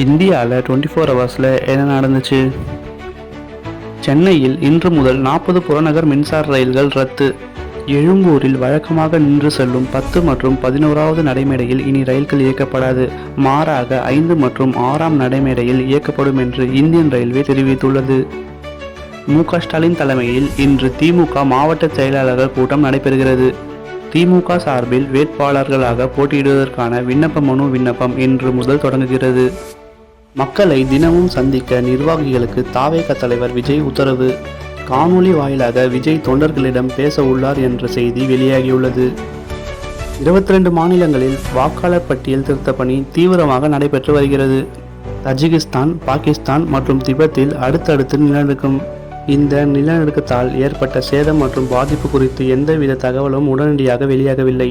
இந்தியாவில் 24 ஹவர்ஸில் என்ன நடந்துச்சு? சென்னையில் இன்று முதல் 40 புறநகர் மின்சார ரயில்கள் ரத்து. எழும்பூரில் வழக்கமாக நின்று செல்லும் 10 மற்றும் 11வது நடைமேடையில் இனி ரயில்கள் இயக்கப்படாது. மாறாக 5 மற்றும் 6ஆம் நடைமேடையில் இயக்கப்படும் என்று இந்தியன் ரயில்வே தெரிவித்துள்ளது. மு.க. ஸ்டாலின் தலைமையில் இன்று திமுக மாவட்ட செயலாளர்கள் கூட்டம் நடைபெறுகிறது. திமுக சார்பில் வேட்பாளர்களாக போட்டியிடுவதற்கான விண்ணப்பம் இன்று முதல் தொடங்குகிறது. மக்களை தினமும் சந்திக்க நிர்வாகிகளுக்கு தாவேக தலைவர் விஜய் உத்தரவு. காணொலி வாயிலாக விஜய் தொண்டர்களிடம் பேச உள்ளார் என்ற செய்தி வெளியாகியுள்ளது. 22 மாநிலங்களில் வாக்காளர் பட்டியல் திருத்த பணி தீவிரமாக நடைபெற்று வருகிறது. தஜிகிஸ்தான், பாகிஸ்தான் மற்றும் திபெத்தில் அடுத்தடுத்து நிலநடுக்கம். இந்த நிலநடுக்கத்தால் ஏற்பட்ட சேதம் மற்றும் பாதிப்பு குறித்து எந்தவித தகவலும் உடனடியாக வெளியாகவில்லை.